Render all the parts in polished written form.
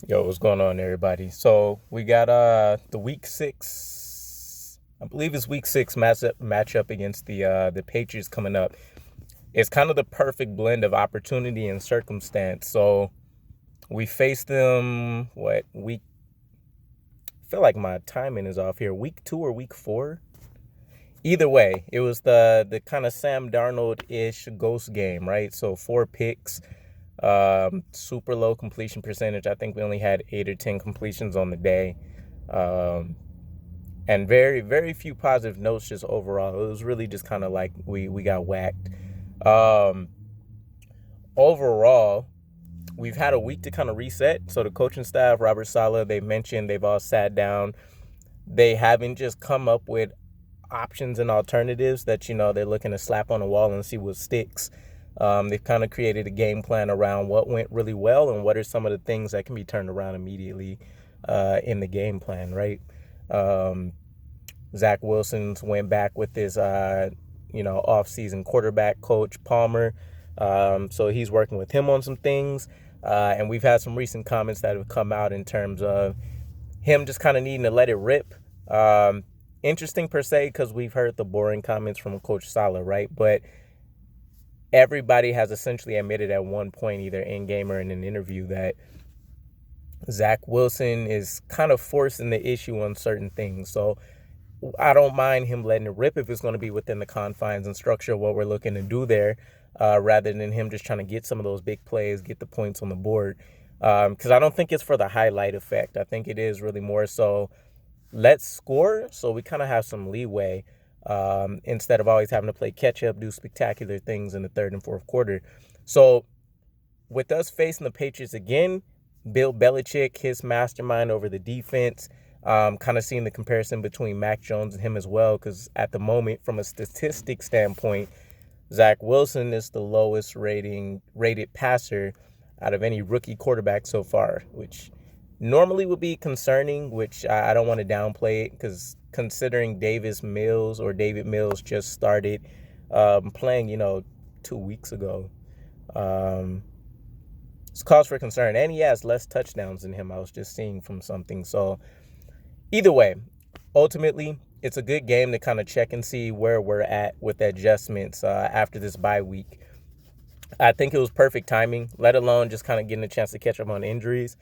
Yo, what's going on, everybody? So we got the week six, I believe it's week six matchup against the Patriots coming up. It's kind of the perfect blend of opportunity and circumstance. So we faced them what week? I feel like my timing is off here. Week 2 or week 4? Either way, it was the kind of Sam Darnold-ish ghost game, right? So 4 picks, super low completion percentage. I think we only had 8 or 10 completions on the day, um, and very very few positive notes just overall. It was really just kind of like we got whacked. Um, Overall, we've had a week to kind of reset. So the coaching staff, Robert Saleh, they mentioned they've all sat down. They haven't just come up with options and alternatives that they're looking to slap on the wall and see what sticks. They've kind of created a game plan around what went really well and what are some of the things that can be turned around immediately in the game plan, right? Um, Zach Wilson's went back with his off-season quarterback coach Palmer, so he's working with him on some things. And we've had some recent comments that have come out in terms of him just kind of needing to let it rip. Interesting per se, because we've heard the boring comments from Coach Saleh, right? But everybody has essentially admitted at one point, either in game or in an interview, that Zach Wilson is kind of forcing the issue on certain things. So I don't mind him letting it rip if it's going to be within the confines and structure of what we're looking to do there, rather than him just trying to get some of those big plays, get the points on the board. Because I don't think it's for the highlight effect. I think it is really more so let's score so we kind of have some leeway, instead of always having to play catch up, do spectacular things in the third and fourth quarter. So with us facing the Patriots again, Bill Belichick, his mastermind over the defense, kind of seeing the comparison between Mac Jones and him as well, because at the moment, from a statistic standpoint, Zach Wilson is the lowest rated passer out of any rookie quarterback so far, which normally would be concerning, which I don't want to downplay it, because considering David Mills just started playing, 2 weeks ago. Um, it's cause for concern. And he has less touchdowns than him, I was just seeing from something. So either way, ultimately, it's a good game to kind of check and see where we're at with adjustments after this bye week. I think it was perfect timing, let alone just kind of getting a chance to catch up on injuries.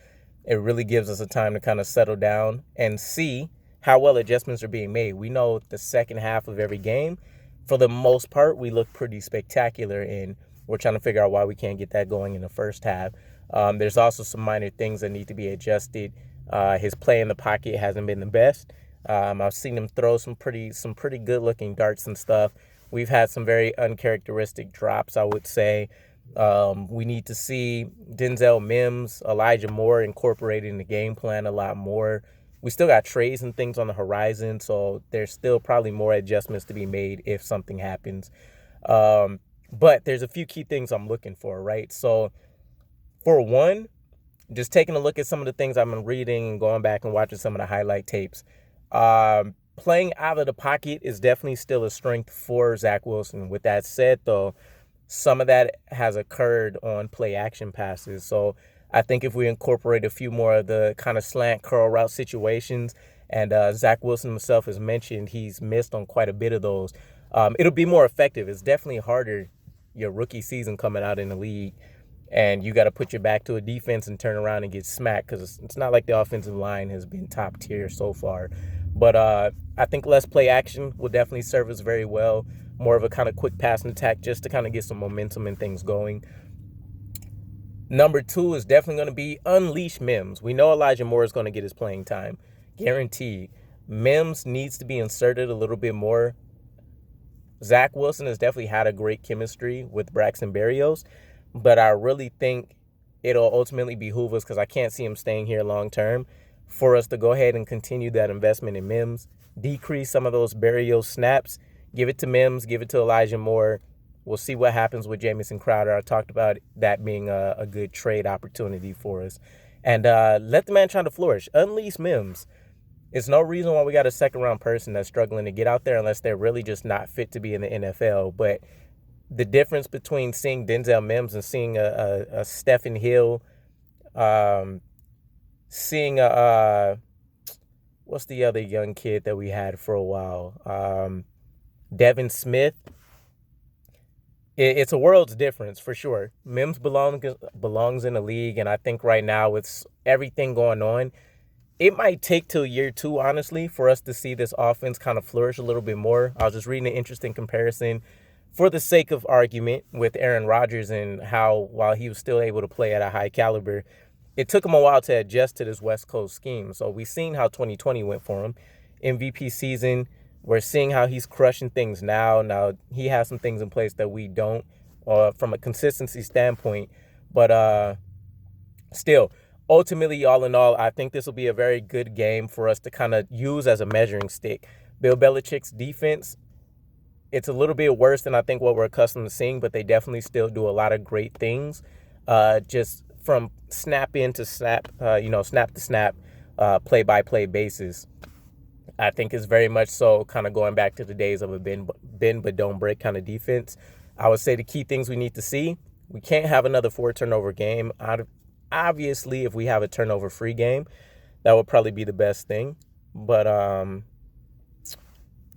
It really gives us a time to kind of settle down and see how well adjustments are being made. We know the second half of every game, for the most part, we look pretty spectacular, and we're trying to figure out why we can't get that going in the first half. There's also some minor things that need to be adjusted. His play in the pocket hasn't been the best. I've seen him throw some pretty good looking darts and stuff. We've had some very uncharacteristic drops, I would say. We need to see Denzel Mims, Elijah Moore incorporated in the game plan a lot more. We still got trades and things on the horizon, so there's still probably more adjustments to be made if something happens. But there's a few key things I'm looking for, right? So, for one, just taking a look at some of the things I've been reading and going back and watching some of the highlight tapes. Playing out of the pocket is definitely still a strength for Zach Wilson. With that said, though, some of that has occurred on play action passes. So I think if we incorporate a few more of the kind of slant curl route situations, and Zach Wilson himself has mentioned he's missed on quite a bit of those, it'll be more effective. It's definitely harder your rookie season coming out in the league, and you got to put your back to a defense and turn around and get smacked, because it's not like the offensive line has been top tier so far. But I think less play action will definitely serve us very well. More of a kind of quick passing attack just to kind of get some momentum and things going. Number 2 is definitely going to be unleash Mims. We know Elijah Moore is going to get his playing time, guaranteed. Mims needs to be inserted a little bit more. Zach Wilson has definitely had a great chemistry with Braxton Berrios, but I really think it'll ultimately behoove us, because I can't see him staying here long term, for us to go ahead and continue that investment in Mims, decrease some of those Berrios snaps, give it to Mims, give it to Elijah Moore. We'll see what happens with Jamison Crowder. I talked about that being a good trade opportunity for us. And let the man try to flourish. Unleash Mims. It's no reason why we got a second-round person that's struggling to get out there unless they're really just not fit to be in the NFL. But the difference between seeing Denzel Mims and seeing a Stephen Hill, seeing what's the other young kid that we had for a while? Devin Smith. It's a world's difference for sure. Mims belongs in the league, and I think right now with everything going on, it might take till year 2, honestly, for us to see this offense kind of flourish a little bit more. I was just reading an interesting comparison for the sake of argument with Aaron Rodgers and how, while he was still able to play at a high caliber, it took him a while to adjust to this West Coast scheme. So we've seen how 2020 went for him. MVP season, we're seeing how he's crushing things now. Now, he has some things in place that we don't from a consistency standpoint. But still, ultimately, all in all, I think this will be a very good game for us to kind of use as a measuring stick. Bill Belichick's defense, it's a little bit worse than I think what we're accustomed to seeing, but they definitely still do a lot of great things. Just from snap in to snap, snap to snap, play by play basis. I think is very much so kind of going back to the days of a bend but don't break kind of defense. I would say the key things we need to see: we can't have another 4 turnover game. Obviously, if we have a turnover free game, that would probably be the best thing. But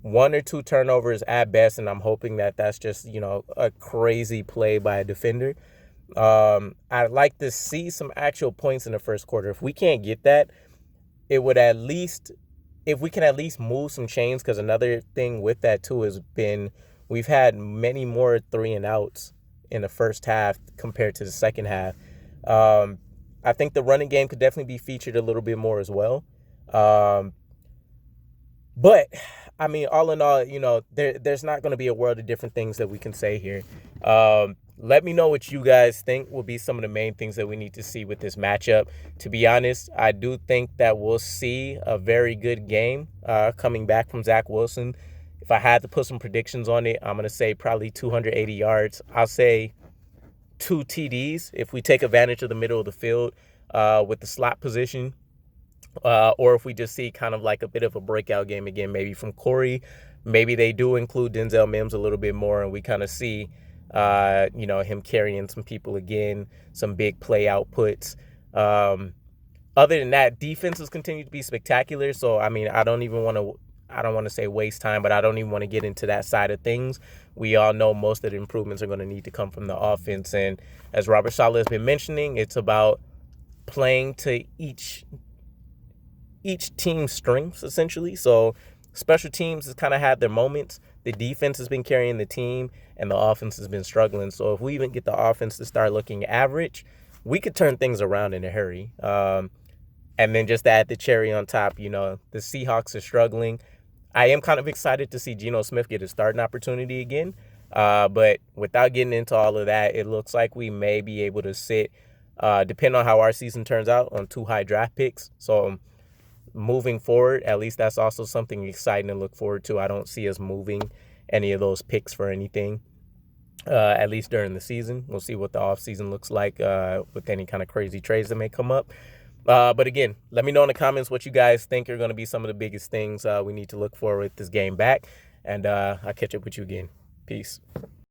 1 or 2 turnovers at best, and I'm hoping that that's just a crazy play by a defender. I'd like to see some actual points in the first quarter. If we can't get that, it would at least, if we can at least move some chains, because another thing with that too has been we've had many more 3-and-outs in the first half compared to the second half. I think the running game could definitely be featured a little bit more as well. But I mean, all in all, there's not going to be a world of different things that we can say here. Let me know what you guys think will be some of the main things that we need to see with this matchup. To be honest, I do think that we'll see a very good game coming back from Zach Wilson. If I had to put some predictions on it, I'm going to say probably 280 yards. I'll say 2 TDs if we take advantage of the middle of the field with the slot position. Or if we just see kind of like a bit of a breakout game again, maybe from Corey. Maybe they do include Denzel Mims a little bit more, and we kind of see him carrying some people again, some big play outputs. Other than that, defenses continue to be spectacular. So, I mean, I don't want to say waste time, but I don't even want to get into that side of things. We all know most of the improvements are going to need to come from the offense. And as Robert Saleh has been mentioning, it's about playing to each team's strengths, essentially. So special teams has kind of had their moments. The defense has been carrying the team, and the offense has been struggling. So if we even get the offense to start looking average, we could turn things around in a hurry. And then just to add the cherry on top, the Seahawks are struggling. I am kind of excited to see Geno Smith get a starting opportunity again. But without getting into all of that, it looks like we may be able to sit, depending on how our season turns out, on 2 high draft picks. So moving forward, at least that's also something exciting to look forward to. I don't see us moving any of those picks for anything, at least during the season. We'll see what the offseason looks like with any kind of crazy trades that may come up. But again, let me know in the comments what you guys think are going to be some of the biggest things we need to look for with this game back. And I'll catch up with you again. Peace.